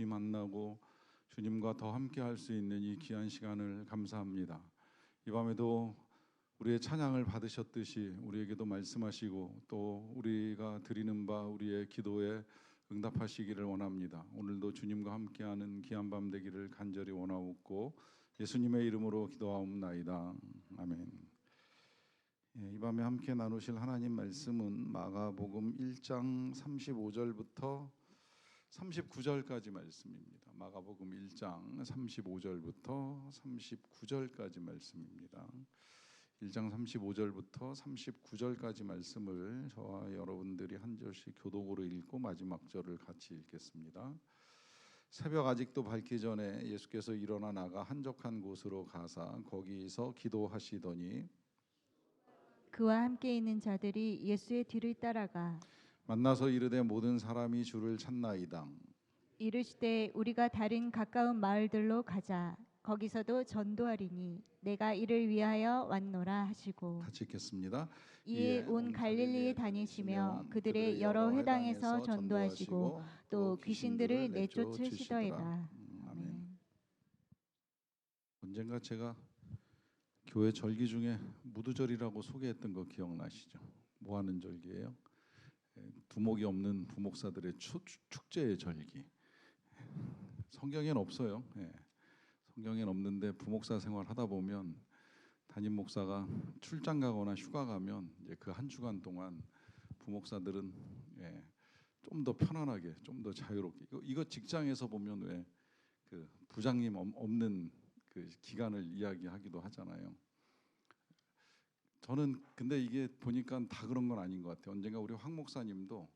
깊이 만나고 주님과 더 함께 할 수 있는 이 귀한 시간을 감사합니다. 이 밤에도 우리의 찬양을 받으셨듯이 우리에게도 말씀하시고 또 우리가 드리는 바 우리의 기도에 응답하시기를 원합니다. 오늘도 주님과 함께하는 귀한 밤 되기를 간절히 원하옵고 예수님의 이름으로 기도하옵나이다. 아멘. 이 밤에 함께 나누실 하나님 말씀은 마가복음 1장 35절부터 39절까지 말씀입니다. 마가복음 1장 35절부터 39절까지 말씀입니다. 1장 35절부터 39절까지 말씀을 저와 여러분들이 한 절씩 교독으로 읽고 마지막 절을 같이 읽겠습니다. 새벽 아직도 밝기 전에 예수께서 일어나 나가 한적한 곳으로 가사 거기서 기도하시더니 그와 함께 있는 자들이 예수의 뒤를 따라가 만나서 이르되 모든 사람이 주를 찾나이다. 이르시되 우리가 다른 가까운 마을들로 가자. 거기서도 전도하리니 내가 이를 위하여 왔노라 하시고 같이 읽겠습니다. 이에 온 갈릴리에 다니시며 그들의 여러 회당에서 전도하시고 또 귀신들을 내쫓으시더이다. 아멘. 언젠가 제가 교회 절기 중에 무두절이라고 소개했던 거 기억나시죠? 뭐 하는 절기예요? 두목이 없는 부목사들의 축제의 절기. 성경엔 없어요. 성경엔 없는데 부목사 생활 하다 보면 담임 목사가 출장 가거나 휴가 가면 이제 그 한 주간 동안 부목사들은 좀 더 편안하게, 좀 더 자유롭게. 이거 직장에서 보면 왜 그 부장님 없는 그 기간을 이야기하기도 하잖아요. 저는 근데 이게 보니까 다 그런 건 아닌 것 같아요. 언젠가 우리 황 목사님도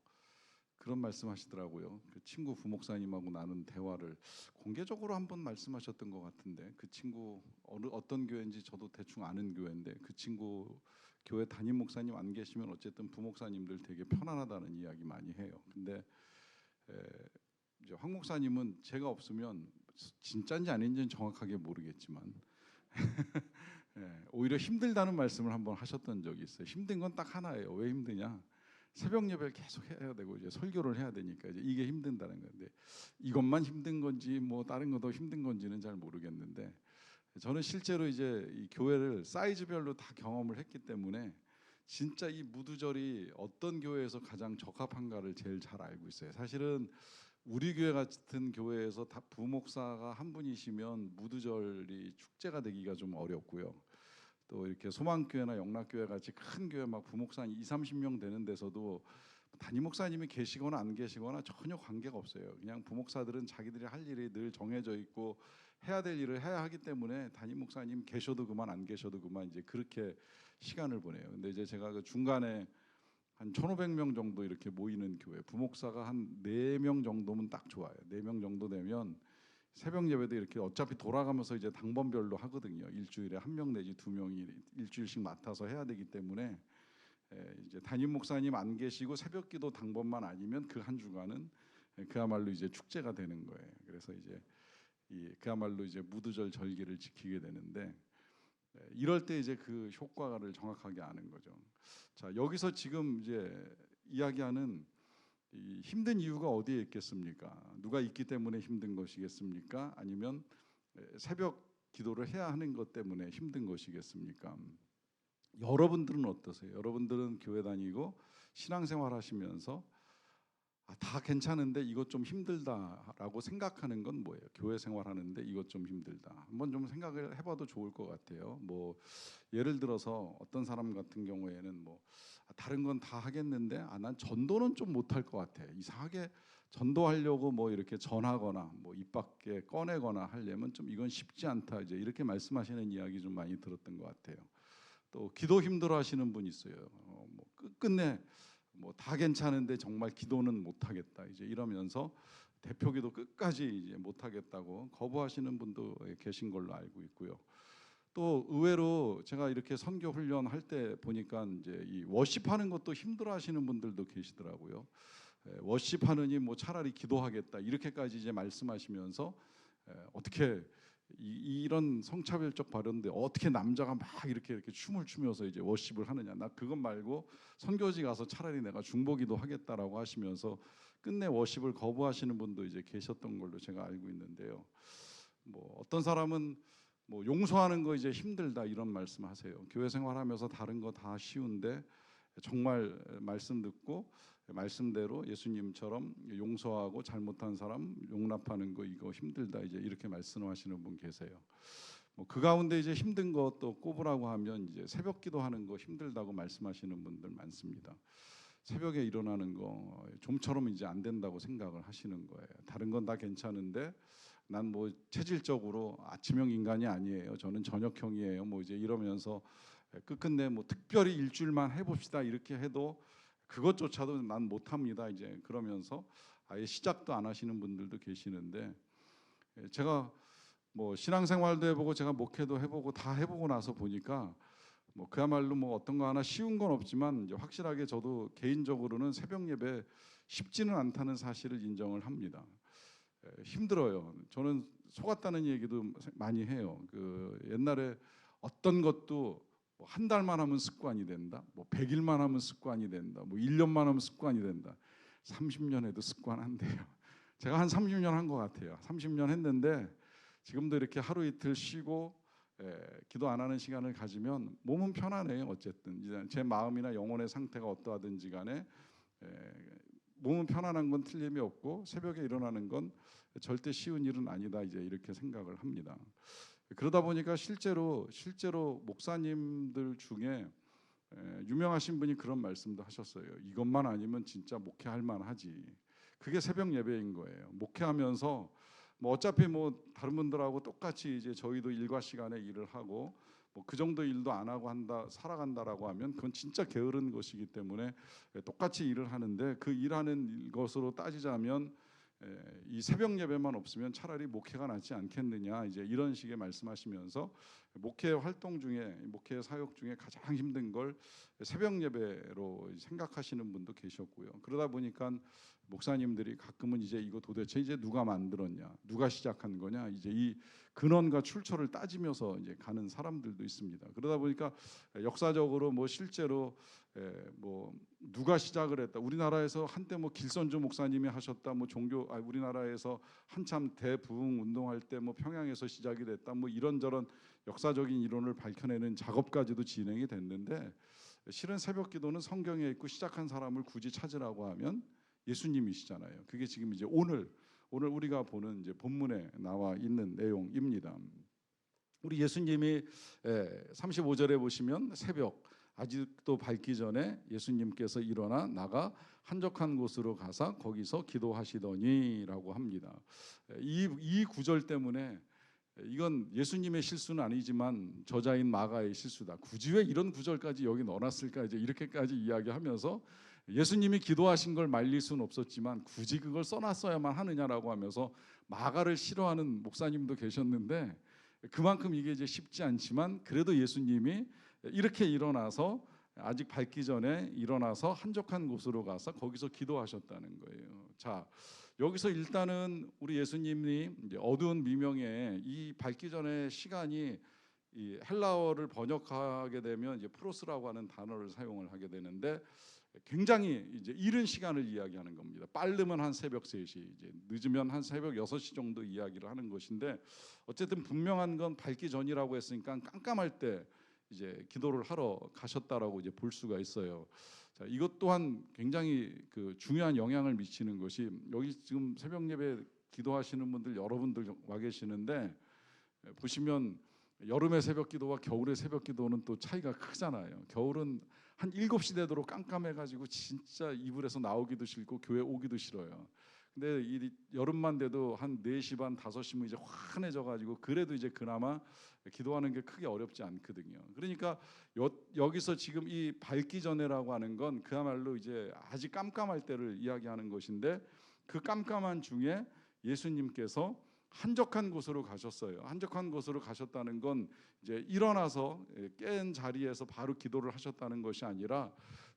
그런 말씀하시더라고요. 그 친구 부목사님하고 나눈 대화를 공개적으로 한번 말씀하셨던 것 같은데 그 친구 어떤 교회인지 저도 대충 아는 교회인데 그 친구 교회 담임 목사님 안 계시면 어쨌든 부목사님들 되게 편안하다는 이야기 많이 해요. 근데 이제 황 목사님은 제가 없으면 진짜인지 아닌지는 정확하게 모르겠지만 오히려 힘들다는 말씀을 한번 하셨던 적이 있어요. 힘든 건 딱 하나예요. 왜 힘드냐? 새벽 예배를 계속 해야 되고 이제 설교를 해야 되니까 이제 이게 힘든다는 건데 이것만 힘든 건지 뭐 다른 것도 힘든 건지는 잘 모르겠는데 저는 실제로 이제 이 교회를 사이즈별로 다 경험을 했기 때문에 진짜 이 무두절이 어떤 교회에서 가장 적합한가를 제일 잘 알고 있어요. 사실은 우리 교회 같은 교회에서 다 부목사가 한 분이시면 무두절이 축제가 되기가 좀 어렵고요. 또 이렇게 소망교회나 영락교회 같이 큰 교회 막 부목사 20-30명 되는 데서도 담임 목사님이 계시거나 안 계시거나 전혀 관계가 없어요. 그냥 부목사들은 자기들이 할 일이 늘 정해져 있고 해야 될 일을 해야 하기 때문에 담임 목사님 계셔도 그만 안 계셔도 그만 이제 그렇게 시간을 보내요. 근데 이제 제가 그 중간에 한 1,500명 정도 이렇게 모이는 교회 부목사가 한 4명 정도면 딱 좋아요. 4명 정도 되면 새벽 예배도 이렇게 어차피 돌아가면서 이제 당번별로 하거든요. 일주일에 1명 내지 2명이 일주일씩 맡아서 해야 되기 때문에 이제 담임 목사님 안 계시고 새벽기도 당번만 아니면 그 한 주간은 그야말로 이제 축제가 되는 거예요. 그래서 이제 그야말로 이제 무두절 절기를 지키게 되는데 이럴 때 이제 그 효과를 정확하게 아는 거죠. 자, 여기서 지금 이제 이야기하는 이 힘든 이유가 어디에 있겠습니까? 누가 있기 때문에 힘든 것이겠습니까? 아니면 새벽 기도를 해야 하는 것 때문에 힘든 것이겠습니까? 여러분들은 어떠세요? 여러분들은 교회 다니고 신앙생활 하시면서 다 괜찮은데 이것 좀 힘들다라고 생각하는 건 뭐예요? 교회 생활하는데 이것 좀 힘들다. 한번 좀 생각을 해봐도 좋을 것 같아요. 뭐 예를 들어서 어떤 사람 같은 경우에는 뭐 다른 건 다 하겠는데 난 전도는 좀 못할 것 같아. 이상하게 전도하려고 뭐 이렇게 전하거나 뭐 입 밖에 꺼내거나 하려면 좀 이건 쉽지 않다. 이제 이렇게 말씀하시는 이야기 좀 많이 들었던 것 같아요. 또 기도 힘들어하시는 분 있어요. 뭐 끝끝내 뭐 다 괜찮은데 정말 기도는 못하겠다 이제 이러면서 대표기도 끝까지 이제 못하겠다고 거부하시는 분도 계신 걸로 알고 있고요. 또 의외로 제가 이렇게 선교 훈련 할 때 보니까 이제 이 워십하는 것도 힘들어하시는 분들도 계시더라고요. 워십하느니 뭐 차라리 기도하겠다 이렇게까지 이제 말씀하시면서 어떻게 이런 성차별적 발언인데 어떻게 남자가 막 이렇게 춤을 추면서 이제 워십을 하느냐. 나 그것 말고 선교지 가서 차라리 내가 중보기도 하겠다라고 하시면서 끝내 워십을 거부하시는 분도 이제 계셨던 걸로 제가 알고 있는데요. 뭐 어떤 사람은 뭐 용서하는 거 이제 힘들다 이런 말씀하세요. 교회 생활하면서 다른 거 다 쉬운데 정말 말씀 듣고 말씀대로 예수님처럼 용서하고 잘못한 사람 용납하는 거 이거 힘들다 이제 이렇게 말씀하시는 분 계세요. 뭐 그 가운데 이제 힘든 것도 꼽으라고 하면 이제 새벽 기도하는 거 힘들다고 말씀하시는 분들 많습니다. 새벽에 일어나는 거 좀처럼 이제 안 된다고 생각을 하시는 거예요. 다른 건 다 괜찮은데 난 뭐 체질적으로 아침형 인간이 아니에요. 저는 저녁형이에요. 뭐 이제 이러면서 끝끝내 뭐 특별히 일주일만 해봅시다 이렇게 해도 그것조차도 난 못합니다. 이제 그러면서 아예 시작도 안 하시는 분들도 계시는데 제가 뭐 신앙생활도 해보고 제가 목회도 해보고 다 해보고 나서 보니까 뭐 그야말로 뭐 어떤 거 하나 쉬운 건 없지만 이제 확실하게 저도 개인적으로는 새벽 예배 쉽지는 않다는 사실을 인정을 합니다. 힘들어요. 저는 속았다는 얘기도 많이 해요. 그 옛날에 어떤 것도 뭐 한 달만 하면 습관이 된다. 뭐 100일만 하면 습관이 된다. 뭐 1년만 하면 습관이 된다. 30년 해도 습관 안 돼요. 제가 한 30년 한 것 같아요. 30년 했는데 지금도 이렇게 하루 이틀 쉬고 기도 안 하는 시간을 가지면 몸은 편안해요. 어쨌든 이제 제 마음이나 영혼의 상태가 어떠하든지 간에 몸은 편안한 건 틀림이 없고 새벽에 일어나는 건 절대 쉬운 일은 아니다. 이제 이렇게 생각을 합니다. 그러다 보니까 실제로 목사님들 중에 유명하신 분이 그런 말씀도 하셨어요. 이것만 아니면 진짜 목회할 만하지. 그게 새벽 예배인 거예요. 목회하면서 뭐 어차피 뭐 다른 분들하고 똑같이 이제 저희도 일과 시간에 일을 하고 뭐 그 정도 일도 안 하고 한다 살아간다라고 하면 그건 진짜 게으른 것이기 때문에 똑같이 일을 하는데 그 일하는 것으로 따지자면 이 새벽 예배만 없으면 차라리 목회가 낫지 않겠느냐 이제 이런 식의 말씀하시면서 목회 활동 중에 목회 사역 중에 가장 힘든 걸 새벽 예배로 생각하시는 분도 계셨고요. 그러다 보니까 목사님들이 가끔은 이제 이거 도대체 이제 누가 만들었냐, 누가 시작한 거냐 이제 이 근원과 출처를 따지면서 이제 가는 사람들도 있습니다. 그러다 보니까 역사적으로 뭐 실제로 뭐 누가 시작을 했다. 우리나라에서 한때 뭐 길선주 목사님이 하셨다. 뭐 우리나라에서 한참 대부흥 운동할 때 뭐 평양에서 시작이 됐다. 뭐 이런저런 역사적인 이론을 밝혀내는 작업까지도 진행이 됐는데 실은 새벽 기도는 성경에 있고 시작한 사람을 굳이 찾으라고 하면 예수님이시잖아요. 그게 지금 이제 오늘 우리가 보는 이제 본문에 나와 있는 내용입니다. 우리 예수님이 35절에 보시면 새벽 아직도 밝기 전에 예수님께서 일어나 나가 한적한 곳으로 가사 거기서 기도하시더니라고 합니다. 이 구절 때문에 이건 예수님의 실수는 아니지만 저자인 마가의 실수다. 굳이 왜 이런 구절까지 여기 넣어놨을까 이제 이렇게까지 이야기하면서 예수님이 기도하신 걸 말릴 수는 없었지만 굳이 그걸 써놨어야만 하느냐라고 하면서 마가를 싫어하는 목사님도 계셨는데 그만큼 이게 이제 쉽지 않지만 그래도 예수님이 이렇게 일어나서 아직 밝기 전에 일어나서 한적한 곳으로 가서 거기서 기도하셨다는 거예요. 자, 여기서 일단은 우리 예수님이 이제 어두운 미명에 이 밝기 전에 시간이 이 헬라어를 번역하게 되면 이제 프로스라고 하는 단어를 사용을 하게 되는데 굉장히 이제 이른 시간을 이야기하는 겁니다. 빠르면 한 새벽 3시, 이제 늦으면 한 새벽 6시 정도 이야기를 하는 것인데 어쨌든 분명한 건 밝기 전이라고 했으니까 깜깜할 때 이제 기도를 하러 가셨다라고 이제 볼 수가 있어요. 자, 이것 또한 굉장히 그 중요한 영향을 미치는 것이 여기 지금 새벽 예배 기도하시는 분들 여러분들 와 계시는데 보시면 여름의 새벽 기도와 겨울의 새벽 기도는 또 차이가 크잖아요. 겨울은 한 7시 되도록 깜깜해가지고 진짜 이불에서 나오기도 싫고 교회 오기도 싫어요. 근데 이 여름만 돼도 한 4시 반 5시면 이제 환해져가지고 그래도 이제 그나마 기도하는 게 크게 어렵지 않거든요. 그러니까 여기서 지금 이 밝기 전에라고 하는 건 그야말로 이제 아직 깜깜할 때를 이야기하는 것인데 그 깜깜한 중에 예수님께서 한적한 곳으로 가셨어요. 한적한 곳으로 가셨다는 건 이제 일어나서 깬 자리에서 바로 기도를 하셨다는 것이 아니라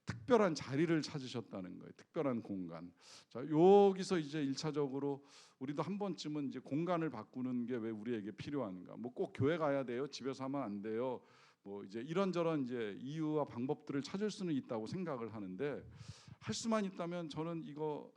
특별한 자리를 찾으셨다는 거예요. 특별한 공간. 자, 여기서 이제 1차적으로 우리도 한 번쯤은 이제 공간을 바꾸는 게 왜 우리에게 필요한가? 뭐 꼭 교회 가야 돼요. 집에서 하면 안 돼요. 뭐 이제 이런저런 이제 이유와 방법들을 찾을 수는 있다고 생각을 하는데 할 수만 있다면 저는 이거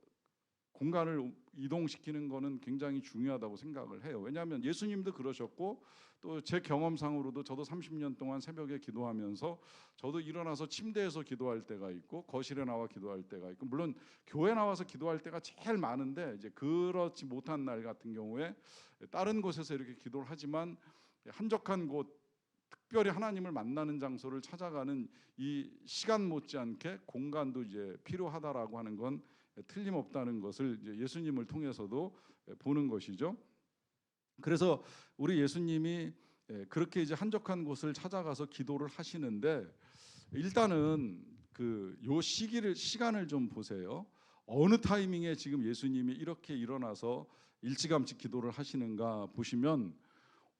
공간을 이동시키는 거는 굉장히 중요하다고 생각을 해요. 왜냐하면 예수님도 그러셨고 또 제 경험상으로도 저도 30년 동안 새벽에 기도하면서 저도 일어나서 침대에서 기도할 때가 있고 거실에 나와 기도할 때가 있고, 물론 교회 나와서 기도할 때가 제일 많은데 이제 그렇지 못한 날 같은 경우에 다른 곳에서 이렇게 기도를 하지만 한적한 곳, 특별히 하나님을 만나는 장소를 찾아가는 이 시간 못지않게 공간도 이제 필요하다라고 하는 건 틀림없다는 것을 이제 예수님을 통해서도 보는 것이죠. 그래서 우리 예수님이 그렇게 이제 한적한 곳을 찾아가서 기도를 하시는데, 일단은 그 요 시간을 좀 보세요. 어느 타이밍에 지금 예수님이 이렇게 일어나서 일찌감치 기도를 하시는가 보시면,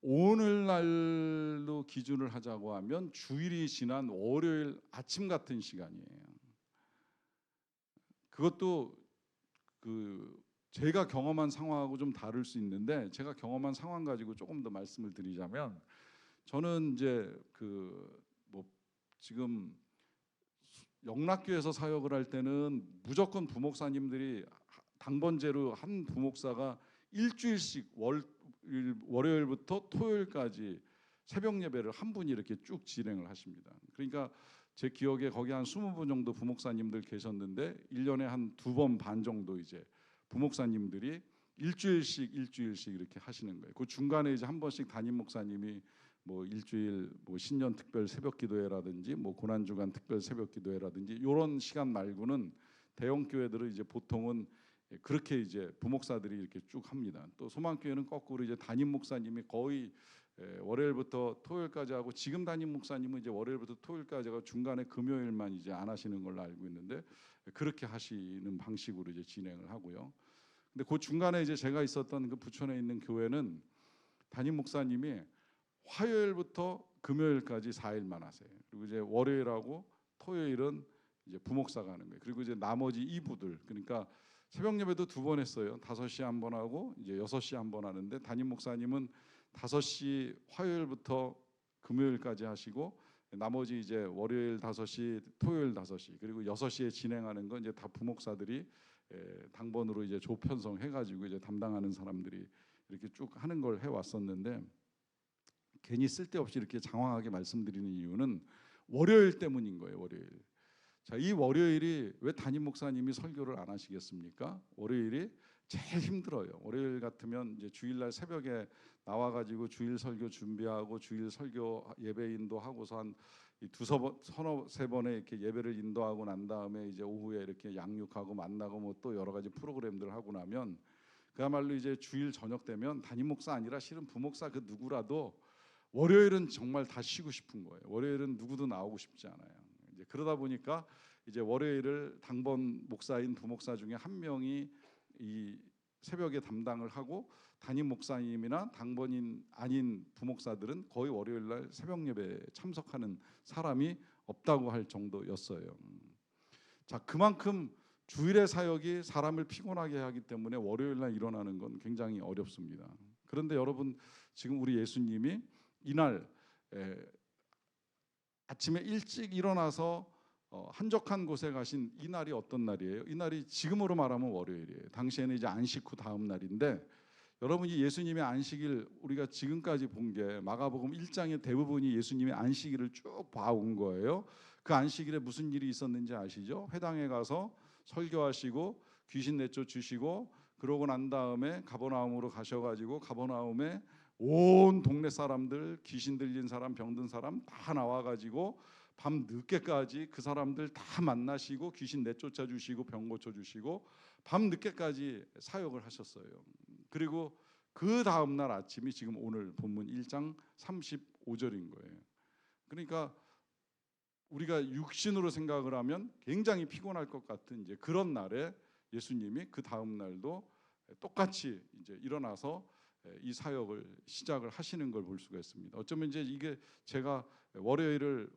오늘날로 기준을 하자고 하면 주일이 지난 월요일 아침 같은 시간이에요. 그것도 그 제가 경험한 상황하고 좀 다를 수 있는데, 제가 경험한 상황 가지고 조금 더 말씀을 드리자면, 저는 이제 그 뭐 지금 영락교에서 사역을 할 때는 무조건 부목사님들이 당번제로 한 부목사가 일주일씩 월요일부터 토요일까지 새벽 예배를 한 분이 이렇게 쭉 진행을 하십니다. 그러니까 제 기억에 거기 한 20분 정도 부목사님들 계셨는데 1년에 한 2번 반 정도 이제 부목사님들이 일주일씩 이렇게 하시는 거예요. 그 중간에 이제 한 번씩 담임 목사님이 뭐 일주일 뭐 신년 특별 새벽 기도회라든지 뭐 고난 주간 특별 새벽 기도회라든지 이런 시간 말고는 대형 교회들은 이제 보통은 그렇게 이제 부목사들이 이렇게 쭉 합니다. 또 소망교회는 거꾸로 이제 담임 목사님이 거의 월요일부터 토요일까지 하고, 지금 담임 목사님은 이제 월요일부터 토요일까지 하고 중간에 금요일만 이제 안 하시는 걸로 알고 있는데, 그렇게 하시는 방식으로 이제 진행을 하고요. 근데 그 중간에 이제 제가 있었던 그 부천에 있는 교회는 담임 목사님이 화요일부터 금요일까지 4일만 하세요. 그리고 이제 월요일하고 토요일은 이제 부목사가 하는 거예요. 그리고 이제 나머지 이부들, 그러니까 새벽 예배도 2번 했어요. 5시에 한 번 하고 이제 6시에 한 번 하는데, 담임 목사님은 5시 화요일부터 금요일까지 하시고, 나머지 이제 월요일 5시, 토요일 5시, 그리고 6시에 진행하는 건 이제 다 부목사들이 당번으로 이제 조 편성해 가지고 이제 담당하는 사람들이 이렇게 쭉 하는 걸 해 왔었는데, 괜히 쓸데없이 이렇게 장황하게 말씀드리는 이유는 월요일 때문인 거예요. 월요일. 자, 이 월요일이 왜 담임 목사님이 설교를 안 하시겠습니까? 월요일이 제일 힘들어요. 월요일 같으면 이제 주일날 새벽에 나와가지고 주일 설교 준비하고 주일 설교 예배 인도하고서 한 서너 세 번에 이렇게 예배를 인도하고 난 다음에 이제 오후에 이렇게 양육하고 만나고 뭐 또 여러 가지 프로그램들을 하고 나면, 그야말로 이제 주일 저녁 되면 담임 목사 아니라 실은 부목사 그 누구라도 월요일은 정말 다 쉬고 싶은 거예요. 월요일은 누구도 나오고 싶지 않아요. 이제 그러다 보니까 이제 월요일을 당번 목사인 부목사 중에 한 명이 이 새벽에 담당을 하고, 담임 목사님이나 당번인 아닌 부목사들은 거의 월요일 날 새벽 예배에 참석하는 사람이 없다고 할 정도였어요. 자, 그만큼 주일의 사역이 사람을 피곤하게 하기 때문에 월요일 날 일어나는 건 굉장히 어렵습니다. 그런데 여러분, 지금 우리 예수님이 이날 아침에 일찍 일어나서 한적한 곳에 가신 이 날이 어떤 날이에요? 이 날이 지금으로 말하면 월요일이에요. 당시에는 이제 안식 후 다음 날인데, 여러분이 예수님의 안식일, 우리가 지금까지 본 게 마가복음 1장의 대부분이 예수님의 안식일을 쭉 봐온 거예요. 그 안식일에 무슨 일이 있었는지 아시죠? 회당에 가서 설교하시고 귀신 내쫓으시고, 그러고 난 다음에 가버나움으로 가셔가지고 가버나움에 온 동네 사람들, 귀신 들린 사람, 병든 사람 다 나와가지고 밤 늦게까지 그 사람들 다 만나시고 귀신 내쫓아 주시고 병 고쳐 주시고 밤 늦게까지 사역을 하셨어요. 그리고 그 다음 날 아침이 지금 오늘 본문 1장 35절인 거예요. 그러니까 우리가 육신으로 생각을 하면 굉장히 피곤할 것 같은 이제 그런 날에 예수님이 그 다음 날도 똑같이 이제 일어나서 이 사역을 시작을 하시는 걸 볼 수가 있습니다. 어쩌면 이제 이게 제가 월요일을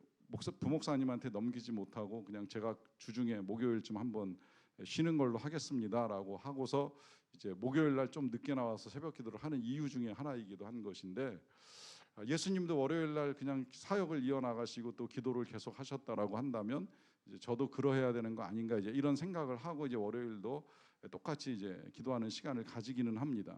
부목사님한테 넘기지 못하고 그냥 제가 주중에 목요일쯤 한번 쉬는 걸로 하겠습니다라고 하고서 이제 목요일 날 좀 늦게 나와서 새벽 기도를 하는 이유 중에 하나이기도 한 것인데, 예수님도 월요일 날 그냥 사역을 이어나가시고 또 기도를 계속 하셨다라고 한다면 이제 저도 그러해야 되는 거 아닌가, 이제 이런 생각을 하고 이제 월요일도 똑같이 이제 기도하는 시간을 가지기는 합니다.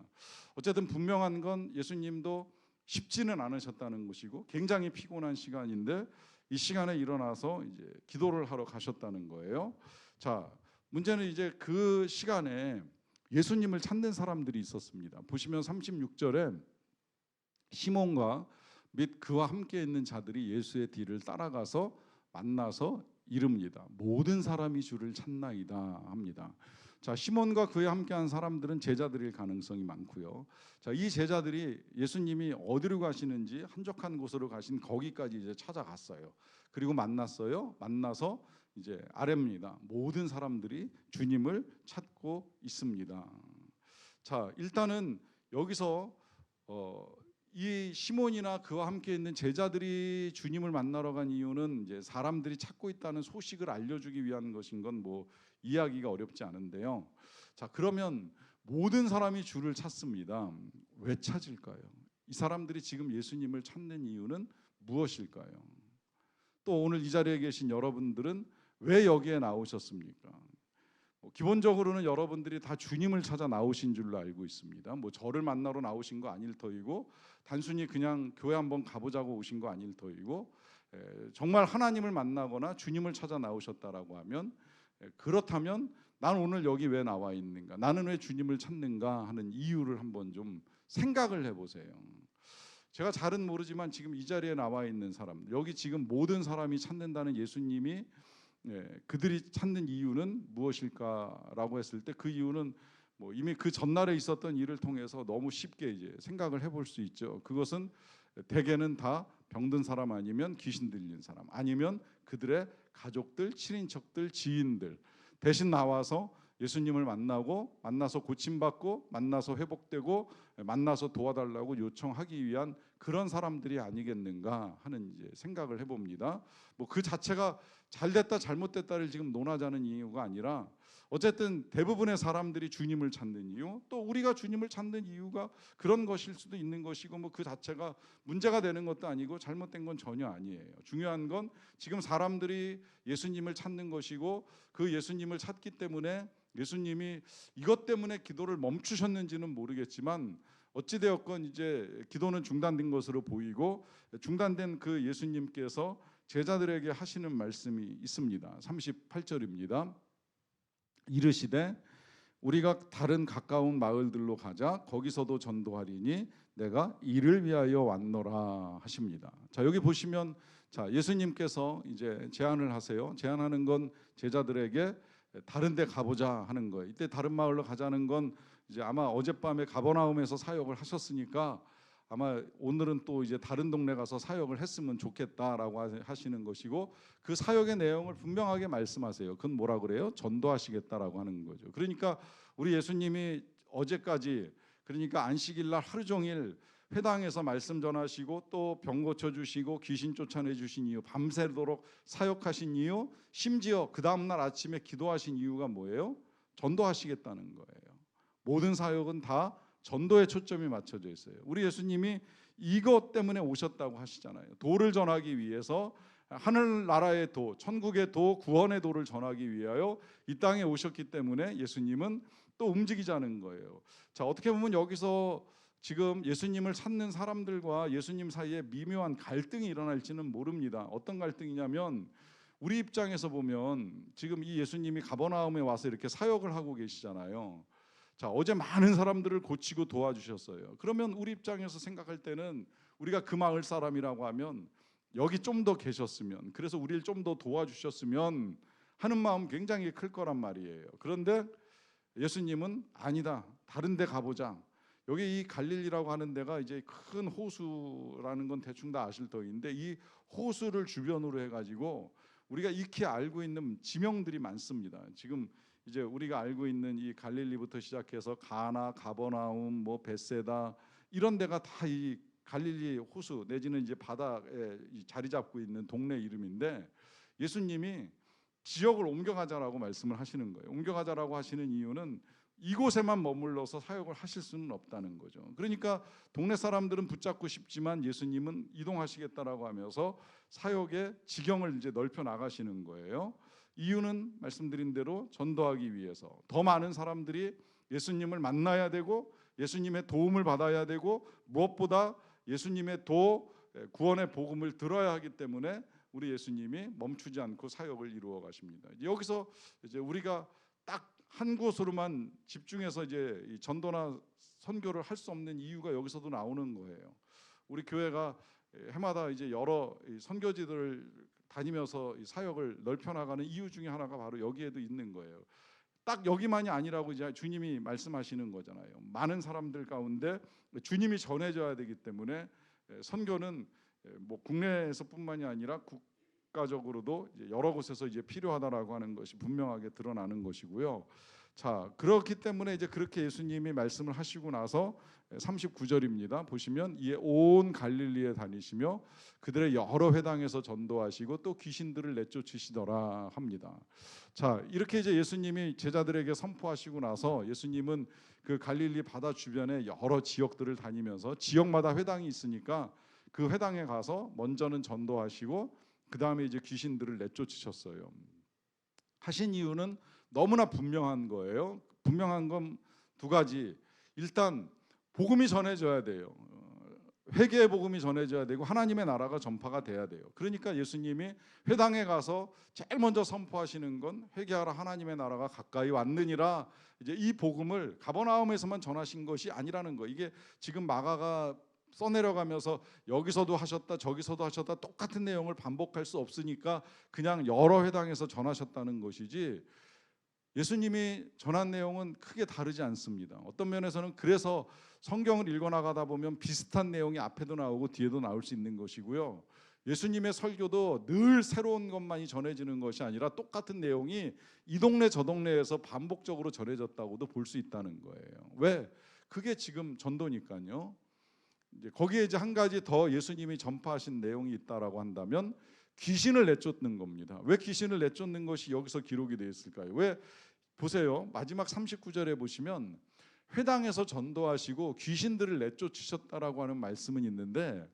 어쨌든 분명한 건 예수님도 쉽지는 않으셨다는 것이고 굉장히 피곤한 시간인데 이 시간에 일어나서 이제 기도를 하러 가셨다는 거예요. 자, 문제는 이제 그 시간에 예수님을 찾는 사람들이 있었습니다. 보시면 36절에 시몬과 및 그와 함께 있는 자들이 예수의 뒤를 따라가서 만나서 이릅니다. 모든 사람이 주를 찾나이다 합니다. 자, 시몬과 그에 함께한 사람들은 제자들일 가능성이 많고요. 자, 이 제자들이 예수님이 어디로 가시는지 한적한 곳으로 가신 거기까지 이제 찾아갔어요. 그리고 만났어요. 만나서 이제 아래입니다. 모든 사람들이 주님을 찾고 있습니다. 자, 일단은 여기서 이 시몬이나 그와 함께 있는 제자들이 주님을 만나러 간 이유는 이제 사람들이 찾고 있다는 소식을 알려주기 위한 것인 건 뭐 이해하기가 어렵지 않은데요. 자, 그러면 모든 사람이 주를 찾습니다. 왜 찾을까요? 이 사람들이 지금 예수님을 찾는 이유는 무엇일까요? 또 오늘 이 자리에 계신 여러분들은 왜 여기에 나오셨습니까? 기본적으로는 여러분들이 다 주님을 찾아 나오신 줄로 알고 있습니다. 뭐 저를 만나러 나오신 거 아닐 터이고 단순히 그냥 교회 한번 가보자고 오신 거 아닐 터이고 정말 하나님을 만나거나 주님을 찾아 나오셨다라고 하면 그렇다면 난 오늘 여기 왜 나와 있는가? 나는 왜 주님을 찾는가 하는 이유를 한번 좀 생각을 해보세요. 제가 잘은 모르지만 지금 이 자리에 나와 있는 사람들, 여기 지금 모든 사람이 찾는다는 예수님이 그들이 찾는 이유는 무엇일까라고 했을 때 그 이유는 뭐 이미 그 전날에 있었던 일을 통해서 너무 쉽게 이제 생각을 해볼 수 있죠. 그것은 대개는 다 병든 사람 아니면 귀신 들린 사람 아니면 그들의 가족들, 친인척들, 지인들 대신 나와서 예수님을 만나서 고침받고 만나서 회복되고 만나서 도와달라고 요청하기 위한 그런 사람들이 아니겠는가 하는 이제 생각을 해봅니다. 뭐 그 자체가 잘됐다 잘못됐다를 지금 논하자는 이유가 아니라 어쨌든 대부분의 사람들이 주님을 찾는 이유, 또 우리가 주님을 찾는 이유가 그런 것일 수도 있는 것이고 뭐 그 자체가 문제가 되는 것도 아니고 잘못된 건 전혀 아니에요. 중요한 건 지금 사람들이 예수님을 찾는 것이고 그 예수님을 찾기 때문에 예수님이 이것 때문에 기도를 멈추셨는지는 모르겠지만 어찌되었건 이제 기도는 중단된 것으로 보이고 중단된 그 예수님께서 제자들에게 하시는 말씀이 있습니다. 38절입니다. 이르시되 우리가 다른 가까운 마을들로 가자. 거기서도 전도하리니 내가 이를 위하여 왔노라 하십니다. 자, 여기 보시면 자, 예수님께서 이제 제안을 하세요. 제안하는 건 제자들에게 다른 데 가보자 하는 거예요. 이때 다른 마을로 가자는 건 이제 아마 어젯밤에 가버나움에서 사역을 하셨으니까 아마 오늘은 또 이제 다른 동네 가서 사역을 했으면 좋겠다라고 하시는 것이고 그 사역의 내용을 분명하게 말씀하세요. 그건 뭐라 그래요? 전도하시겠다라고 하는 거죠. 그러니까 우리 예수님이 어제까지 그러니까 안식일 날 하루 종일 회당에서 말씀 전하시고 또 병 고쳐 주시고 귀신 쫓아내 주신 이유, 밤새도록 사역하신 이유, 심지어 그 다음 날 아침에 기도하신 이유가 뭐예요? 전도하시겠다는 거예요. 모든 사역은 다 전도에 초점이 맞춰져 있어요. 우리 예수님이 이것 때문에 오셨다고 하시잖아요. 도를 전하기 위해서 하늘나라의 도, 천국의 도, 구원의 도를 전하기 위하여 이 땅에 오셨기 때문에 예수님은 또 움직이자는 거예요. 자, 어떻게 보면 여기서 지금 예수님을 찾는 사람들과 예수님 사이에 미묘한 갈등이 일어날지는 모릅니다. 어떤 갈등이냐면 우리 입장에서 보면 지금 이 예수님이 가버나움에 와서 이렇게 사역을 하고 계시잖아요. 자, 어제 많은 사람들을 고치고 도와주셨어요. 그러면 우리 입장에서 생각할 때는 우리가 그 마을 사람이라고 하면 여기 좀 더 계셨으면, 그래서 우리를 좀 더 도와주셨으면 하는 마음 굉장히 클 거란 말이에요. 그런데 예수님은 아니다, 다른 데 가보자. 여기 이 갈릴리라고 하는 데가 이제 큰 호수라는 건 대충 다 아실 터인데 이 호수를 주변으로 해가지고 우리가 익히 알고 있는 지명들이 많습니다. 지금 이제 우리가 알고 있는 이 갈릴리부터 시작해서 가나, 가버나움, 뭐 벳세다 이런 데가 다 이 갈릴리 호수 내지는 이제 바다에 자리 잡고 있는 동네 이름인데 예수님이 지역을 옮겨가자라고 말씀을 하시는 거예요. 옮겨가자라고 하시는 이유는 이곳에만 머물러서 사역을 하실 수는 없다는 거죠. 그러니까 동네 사람들은 붙잡고 싶지만 예수님은 이동하시겠다라고 하면서 사역의 지경을 이제 넓혀 나가시는 거예요. 이유는 말씀드린 대로 전도하기 위해서 더 많은 사람들이 예수님을 만나야 되고 예수님의 도움을 받아야 되고 무엇보다 예수님의 구원의 복음을 들어야 하기 때문에 우리 예수님이 멈추지 않고 사역을 이루어 가십니다. 여기서 이제 우리가 딱 한 곳으로만 집중해서 이제 이 전도나 선교를 할 수 없는 이유가 여기서도 나오는 거예요. 우리 교회가 해마다 이제 여러 선교지들을 다니면서 이 사역을 넓혀 나가는 이유 중에 하나가 바로 여기에도 있는 거예요. 딱 여기만이 아니라고 이제 주님이 말씀하시는 거잖아요. 많은 사람들 가운데 주님이 전해져야 되기 때문에 선교는 뭐 국내에서뿐만이 아니라 국가적으로도 이제 여러 곳에서 이제 필요하다라고 하는 것이 분명하게 드러나는 것이고요. 자, 그렇기 때문에 이제 그렇게 예수님이 말씀을 하시고 나서 39절입니다. 보시면 이에 온 갈릴리에 다니시며 그들의 여러 회당에서 전도하시고 또 귀신들을 내쫓으시더라 합니다. 자, 이렇게 이제 예수님이 제자들에게 선포하시고 나서 예수님은 그 갈릴리 바다 주변의 여러 지역들을 다니면서 지역마다 회당이 있으니까 그 회당에 가서 먼저는 전도하시고 그 다음에 이제 귀신들을 내쫓으셨어요. 하신 이유는 너무나 분명한 거예요. 분명한 건 두 가지. 일단 복음이 전해져야 돼요. 회개의 복음이 전해져야 되고 하나님의 나라가 전파가 돼야 돼요. 그러니까 예수님이 회당에 가서 제일 먼저 선포하시는 건 회개하라 하나님의 나라가 가까이 왔느니라. 이제 이 복음을 가버나움에서만 전하신 것이 아니라는 거. 이게 지금 마가가 써내려가면서 여기서도 하셨다 저기서도 하셨다 똑같은 내용을 반복할 수 없으니까 그냥 여러 회당에서 전하셨다는 것이지 예수님이 전한 내용은 크게 다르지 않습니다. 어떤 면에서는 그래서 성경을 읽어나가다 보면 비슷한 내용이 앞에도 나오고 뒤에도 나올 수 있는 것이고요. 예수님의 설교도 늘 새로운 것만이 전해지는 것이 아니라 똑같은 내용이 이 동네 저 동네에서 반복적으로 전해졌다고도 볼 수 있다는 거예요. 왜? 그게 지금 전도니까요. 이제 거기에 이제 한 가지 더 예수님이 전파하신 내용이 있다라고 한다면 귀신을 내쫓는 겁니다. 왜 귀신을 내쫓는 것이 여기서 기록이 되어 있을까요? 왜? 보세요. 마지막 39절에 보시면 회당에서 전도하시고 귀신들을 내쫓으셨다라고 하는 말씀은 있는데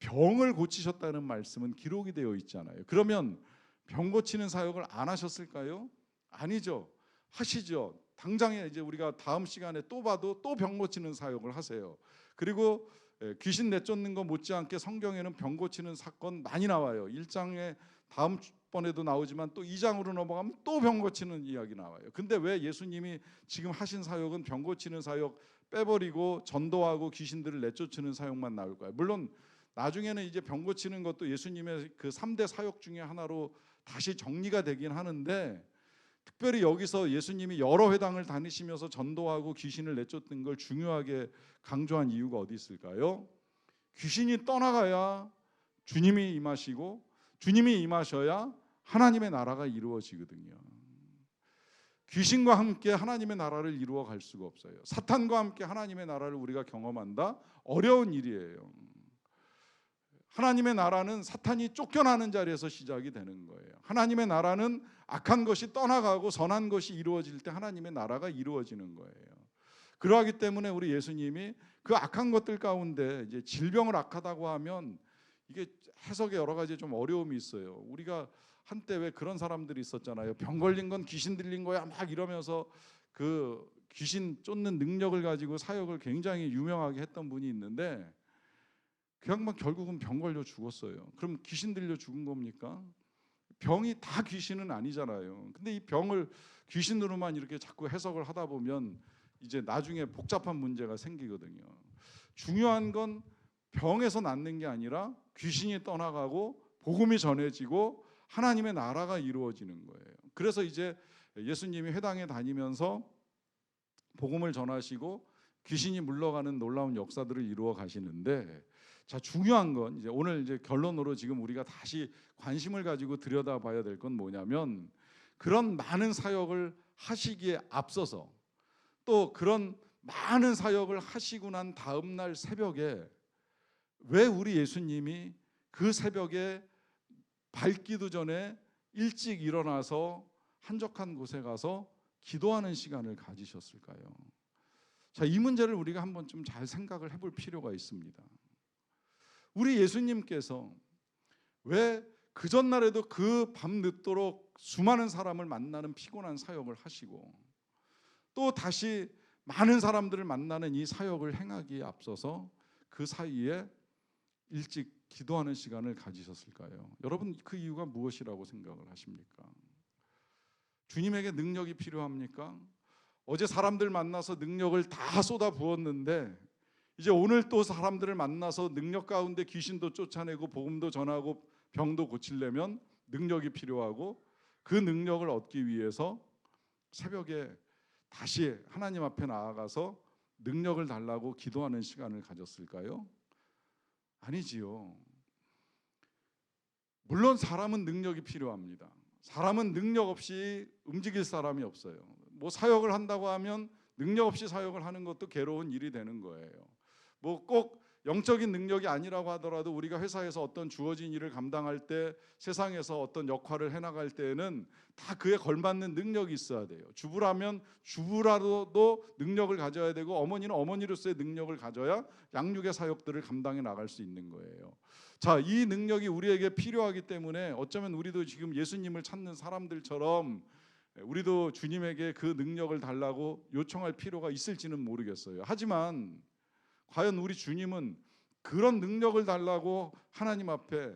병을 고치셨다는 말씀은 기록이 되어 있잖아요. 그러면 병 고치는 사역을 안 하셨을까요? 아니죠. 하시죠. 당장에 이제 우리가 다음 시간에 또 봐도 또 병 고치는 사역을 하세요. 그리고 귀신 내쫓는 거 못지않게 성경에는 병 고치는 사건 많이 나와요. 1장에 다음번에도 나오지만 또 2장으로 넘어가면 또 병 고치는 이야기 나와요. 근데 왜 예수님이 지금 하신 사역은 병 고치는 사역 빼버리고 전도하고 귀신들을 내쫓는 사역만 나올까요? 물론 나중에는 이제 병 고치는 것도 예수님의 그 3대 사역 중에 하나로 다시 정리가 되긴 하는데 특별히 여기서 예수님이 여러 회당을 다니시면서 전도하고 귀신을 내쫓는 걸 중요하게 강조한 이유가 어디 있을까요? 귀신이 떠나가야 주님이 임하시고 주님이 임하셔야 하나님의 나라가 이루어지거든요. 귀신과 함께 하나님의 나라를 이루어 갈 수가 없어요. 사탄과 함께 하나님의 나라를 우리가 경험한다? 어려운 일이에요. 하나님의 나라는 사탄이 쫓겨나는 자리에서 시작이 되는 거예요. 하나님의 나라는 악한 것이 떠나가고 선한 것이 이루어질 때 하나님의 나라가 이루어지는 거예요. 그러하기 때문에 우리 예수님이 그 악한 것들 가운데 이제 질병을 악하다고 하면 이게 해석에 여러 가지 좀 어려움이 있어요. 우리가 한때 왜 그런 사람들이 있었잖아요. 병 걸린 건 귀신 들린 거야 막 이러면서 그 귀신 쫓는 능력을 가지고 사역을 굉장히 유명하게 했던 분이 있는데 그 양반 결국은 병 걸려 죽었어요. 그럼 귀신 들려 죽은 겁니까? 병이 다 귀신은 아니잖아요. 근데 이 병을 귀신으로만 이렇게 자꾸 해석을 하다 보면 이제 나중에 복잡한 문제가 생기거든요. 중요한 건 병에서 낫는 게 아니라 귀신이 떠나가고 복음이 전해지고 하나님의 나라가 이루어지는 거예요. 그래서 이제 예수님이 회당에 다니면서 복음을 전하시고 귀신이 물러가는 놀라운 역사들을 이루어 가시는데 자, 중요한 건 이제 오늘 이제 결론으로 지금 우리가 다시 관심을 가지고 들여다봐야 될 건 뭐냐면 그런 많은 사역을 하시기에 앞서서 또 그런 많은 사역을 하시고 난 다음 날 새벽에 왜 우리 예수님이 그 새벽에 밝기도 전에 일찍 일어나서 한적한 곳에 가서 기도하는 시간을 가지셨을까요? 자, 이 문제를 우리가 한번 좀 잘 생각을 해볼 필요가 있습니다. 우리 예수님께서 왜 그 전날에도 그 밤 늦도록 수많은 사람을 만나는 피곤한 사역을 하시고 또 다시 많은 사람들을 만나는 이 사역을 행하기에 앞서서 그 사이에 일찍 기도하는 시간을 가지셨을까요? 여러분, 그 이유가 무엇이라고 생각을 하십니까? 주님에게 능력이 필요합니까? 어제 사람들 만나서 능력을 다 쏟아 부었는데 이제 오늘 또 사람들을 만나서 능력 가운데 귀신도 쫓아내고 복음도 전하고 병도 고치려면 능력이 필요하고 그 능력을 얻기 위해서 새벽에 다시 하나님 앞에 나아가서 능력을 달라고 기도하는 시간을 가졌을까요? 아니지요. 물론 사람은 능력이 필요합니다. 사람은 능력 없이 움직일 사람이 없어요. 뭐 사역을 한다고 하면 능력 없이 사역을 하는 것도 괴로운 일이 되는 거예요. 뭐 꼭 영적인 능력이 아니라고 하더라도 우리가 회사에서 어떤 주어진 일을 감당할 때 세상에서 어떤 역할을 해나갈 때에는 다 그에 걸맞는 능력이 있어야 돼요. 주부라면 주부라도 능력을 가져야 되고 어머니는 어머니로서의 능력을 가져야 양육의 사역들을 감당해 나갈 수 있는 거예요. 자, 이 능력이 우리에게 필요하기 때문에 어쩌면 우리도 지금 예수님을 찾는 사람들처럼 우리도 주님에게 그 능력을 달라고 요청할 필요가 있을지는 모르겠어요. 하지만 과연 우리 주님은 그런 능력을 달라고 하나님 앞에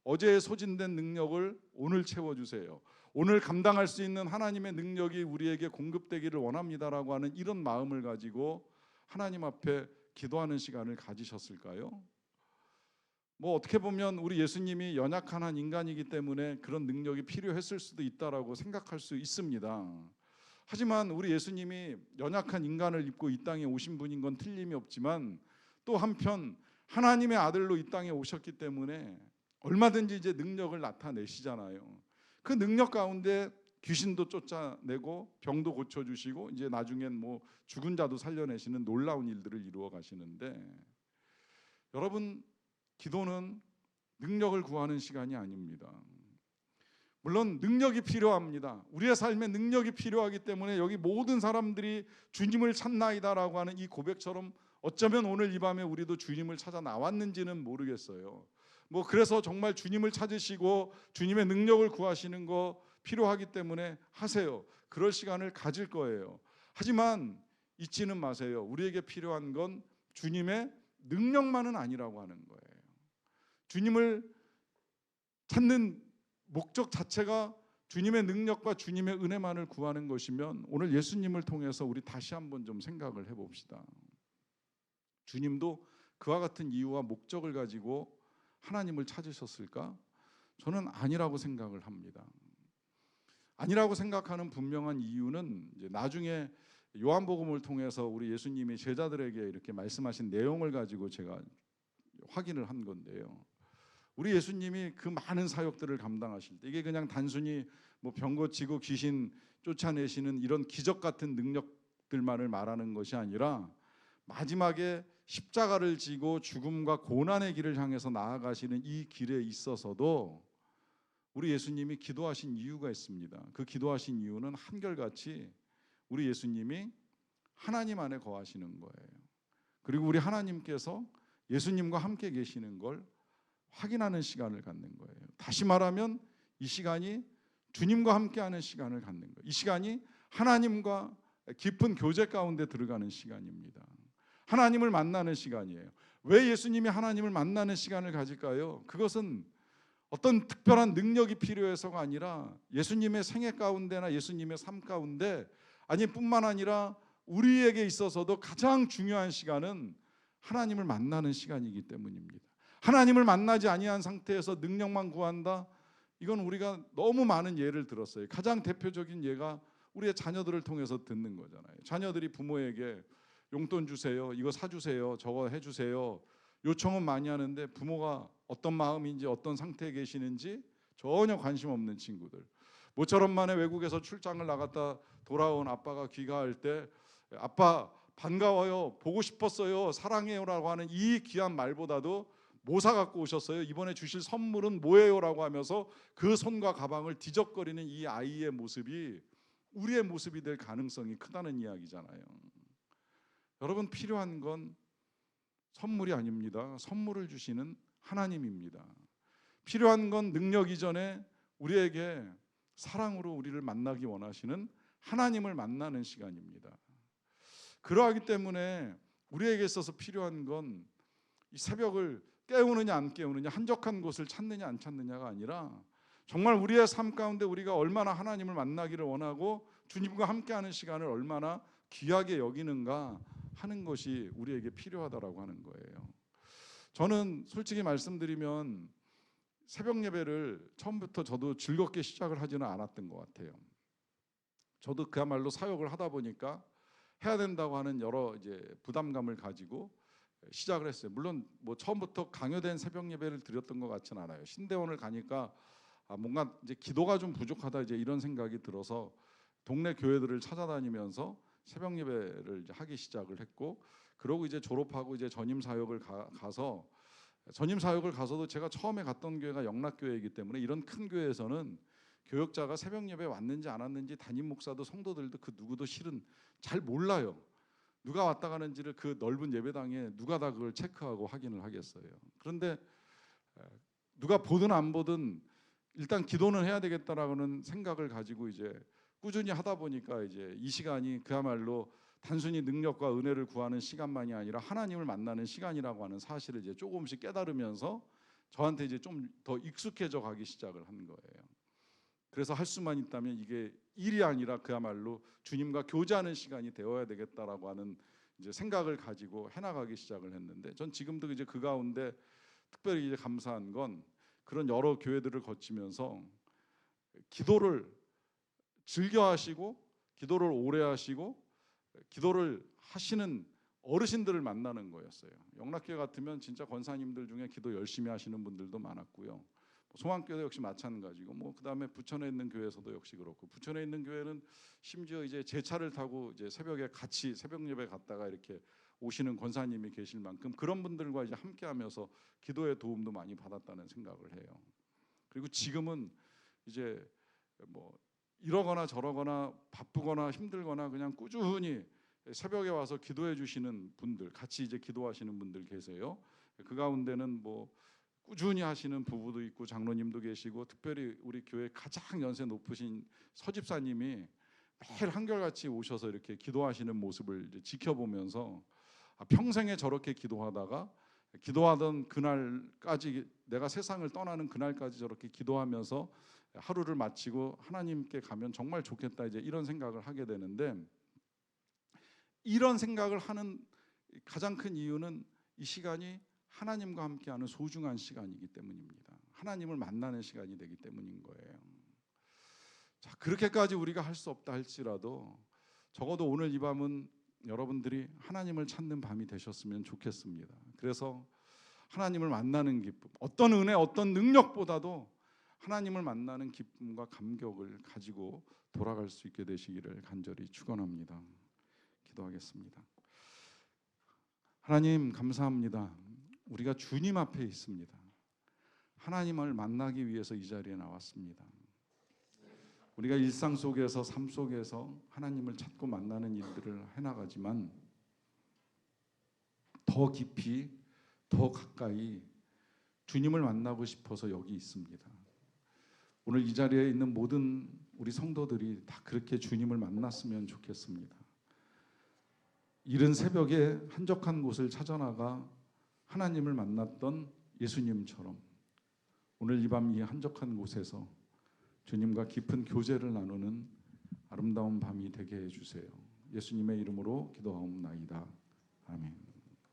어제 소진된 능력을 오늘 채워주세요, 오늘 감당할 수 있는 하나님의 능력이 우리에게 공급되기를 원합니다라고 하는 이런 마음을 가지고 하나님 앞에 기도하는 시간을 가지셨을까요? 뭐 어떻게 보면 우리 예수님이 연약한 한 인간이기 때문에 그런 능력이 필요했을 수도 있다라고 생각할 수 있습니다. 하지만 우리 예수님이 연약한 인간을 입고 이 땅에 오신 분인 건 틀림이 없지만 또 한편 하나님의 아들로 이 땅에 오셨기 때문에 얼마든지 이제 능력을 나타내시잖아요. 그 능력 가운데 귀신도 쫓아내고 병도 고쳐주시고 이제 나중엔 뭐 죽은 자도 살려내시는 놀라운 일들을 이루어 가시는데, 여러분, 기도는 능력을 구하는 시간이 아닙니다. 물론 능력이 필요합니다. 우리의 삶에 능력이 필요하기 때문에 여기 모든 사람들이 주님을 찾나이다라고 하는 이 고백처럼 어쩌면 오늘 이 밤에 우리도 주님을 찾아 나왔는지는 모르겠어요. 뭐 그래서 정말 주님을 찾으시고 주님의 능력을 구하시는 거 필요하기 때문에 하세요. 그럴 시간을 가질 거예요. 하지만 잊지는 마세요. 우리에게 필요한 건 주님의 능력만은 아니라고 하는 거예요. 주님을 찾는 목적 자체가 주님의 능력과 주님의 은혜만을 구하는 것이면 오늘 예수님을 통해서 우리 다시 한번 좀 생각을 해봅시다. 주님도 그와 같은 이유와 목적을 가지고 하나님을 찾으셨을까? 저는 아니라고 생각을 합니다. 아니라고 생각하는 분명한 이유는 이제 나중에 요한복음을 통해서 우리 예수님이 제자들에게 이렇게 말씀하신 내용을 가지고 제가 확인을 한 건데요. 우리 예수님이 그 많은 사역들을 감당하실 때 이게 그냥 단순히 뭐 병 고치고 귀신 쫓아내시는 이런 기적 같은 능력들만을 말하는 것이 아니라 마지막에 십자가를 지고 죽음과 고난의 길을 향해서 나아가시는 이 길에 있어서도 우리 예수님이 기도하신 이유가 있습니다. 그 기도하신 이유는 한결같이 우리 예수님이 하나님 안에 거하시는 거예요. 그리고 우리 하나님께서 예수님과 함께 계시는 걸 확인하는 시간을 갖는 거예요. 다시 말하면 이 시간이 주님과 함께하는 시간을 갖는 거예요. 이 시간이 하나님과 깊은 교제 가운데 들어가는 시간입니다. 하나님을 만나는 시간이에요. 왜 예수님이 하나님을 만나는 시간을 가질까요? 그것은 어떤 특별한 능력이 필요해서가 아니라 예수님의 생애 가운데나 예수님의 삶 가운데 아니 뿐만 아니라 우리에게 있어서도 가장 중요한 시간은 하나님을 만나는 시간이기 때문입니다. 하나님을 만나지 아니한 상태에서 능력만 구한다? 이건 우리가 너무 많은 예를 들었어요. 가장 대표적인 예가 우리의 자녀들을 통해서 듣는 거잖아요. 자녀들이 부모에게 용돈 주세요, 이거 사주세요, 저거 해주세요 요청은 많이 하는데 부모가 어떤 마음인지 어떤 상태에 계시는지 전혀 관심 없는 친구들. 모처럼 만에 외국에서 출장을 나갔다 돌아온 아빠가 귀가할 때 아빠 반가워요, 보고 싶었어요, 사랑해요라고 하는 이 귀한 말보다도 뭐 사갖고 오셨어요? 이번에 주실 선물은 뭐예요? 라고 하면서 그 손과 가방을 뒤적거리는 이 아이의 모습이 우리의 모습이 될 가능성이 크다는 이야기잖아요. 여러분, 필요한 건 선물이 아닙니다. 선물을 주시는 하나님입니다. 필요한 건 능력 이전에 우리에게 사랑으로 우리를 만나기 원하시는 하나님을 만나는 시간입니다. 그러하기 때문에 우리에게 있어서 필요한 건 이 새벽을 깨우느냐 안 깨우느냐, 한적한 곳을 찾느냐 안 찾느냐가 아니라 정말 우리의 삶 가운데 우리가 얼마나 하나님을 만나기를 원하고 주님과 함께하는 시간을 얼마나 귀하게 여기는가 하는 것이 우리에게 필요하다라고 하는 거예요. 저는 솔직히 말씀드리면 새벽 예배를 처음부터 저도 즐겁게 시작을 하지는 않았던 것 같아요. 저도 그야말로 사역을 하다 보니까 해야 된다고 하는 여러 이제 부담감을 가지고 시작을 했어요. 물론 뭐 처음부터 강요된 새벽 예배를 드렸던 것 같지는 않아요. 신대원을 가니까 뭔가 이제 기도가 좀 부족하다 이제 이런 생각이 들어서 동네 교회들을 찾아다니면서 새벽 예배를 이제 하기 시작을 했고, 그러고 이제 졸업하고 이제 전임 사역을 가서 전임 사역을 가서도 제가 처음에 갔던 교회가 영락교회이기 때문에 이런 큰 교회에서는 교역자가 새벽 예배 왔는지 안 왔는지 담임 목사도 성도들도 그 누구도 실은 잘 몰라요. 누가 왔다 가는지를 그 넓은 예배당에 누가 다 그걸 체크하고 확인을 하겠어요. 그런데 누가 보든 안 보든 일단 기도는 해야 되겠다라는 생각을 가지고 이제 꾸준히 하다 보니까 이제 이 시간이 그야말로 단순히 능력과 은혜를 구하는 시간만이 아니라 하나님을 만나는 시간이라고 하는 사실을 이제 조금씩 깨달으면서 저한테 이제 좀 더 익숙해져 가기 시작을 한 거예요. 그래서 할 수만 있다면 이게 일이 아니라 그야말로 주님과 교제하는 시간이 되어야 되겠다라고 하는 이제 생각을 가지고 해나가기 시작을 했는데, 전 지금도 이제 그 가운데 특별히 이제 감사한 건 그런 여러 교회들을 거치면서 기도를 즐겨 하시고 기도를 오래 하시고 기도를 하시는 어르신들을 만나는 거였어요. 영락교회 같으면 진짜 권사님들 중에 기도 열심히 하시는 분들도 많았고요. 소망교회도 역시 마찬가지고, 뭐 그다음에 부천에 있는 교회에서도 역시 그렇고, 부천에 있는 교회는 심지어 이제 제 차를 타고 이제 새벽에 같이 새벽 예배 갔다가 이렇게 오시는 권사님이 계실 만큼 그런 분들과 이제 함께하면서 기도의 도움도 많이 받았다는 생각을 해요. 그리고 지금은 이제 뭐 이러거나 저러거나 바쁘거나 힘들거나 그냥 꾸준히 새벽에 와서 기도해 주시는 분들, 같이 이제 기도하시는 분들 계세요. 그 가운데는 뭐 꾸준히 하시는 부부도 있고 장로님도 계시고, 특별히 우리 교회 가장 연세 높으신 서집사님이 매일 한결같이 오셔서 이렇게 기도하시는 모습을 이제 지켜보면서 평생에 저렇게 기도하다가 기도하던 그날까지, 내가 세상을 떠나는 그날까지 저렇게 기도하면서 하루를 마치고 하나님께 가면 정말 좋겠다 이제 이런 생각을 하게 되는데, 이런 생각을 하는 가장 큰 이유는 이 시간이 하나님과 함께하는 소중한 시간이기 때문입니다. 하나님을 만나는 시간이 되기 때문인 거예요. 자, 그렇게까지 우리가 할 수 없다 할지라도 적어도 오늘 이 밤은 여러분들이 하나님을 찾는 밤이 되셨으면 좋겠습니다. 그래서 하나님을 만나는 기쁨, 어떤 은혜, 어떤 능력보다도 하나님을 만나는 기쁨과 감격을 가지고 돌아갈 수 있게 되시기를 간절히 축원합니다. 기도하겠습니다. 하나님 감사합니다. 우리가 주님 앞에 있습니다. 하나님을 만나기 위해서 이 자리에 나왔습니다. 우리가 일상 속에서 삶 속에서 하나님을 찾고 만나는 일들을 해나가지만 더 깊이 더 가까이 주님을 만나고 싶어서 여기 있습니다. 오늘 이 자리에 있는 모든 우리 성도들이 다 그렇게 주님을 만났으면 좋겠습니다. 이른 새벽에 한적한 곳을 찾아나가 하나님을 만났던 예수님처럼 오늘 이 밤 이 한적한 곳에서 주님과 깊은 교제를 나누는 아름다운 밤이 되게 해주세요. 예수님의 이름으로 기도하옵나이다. 아멘.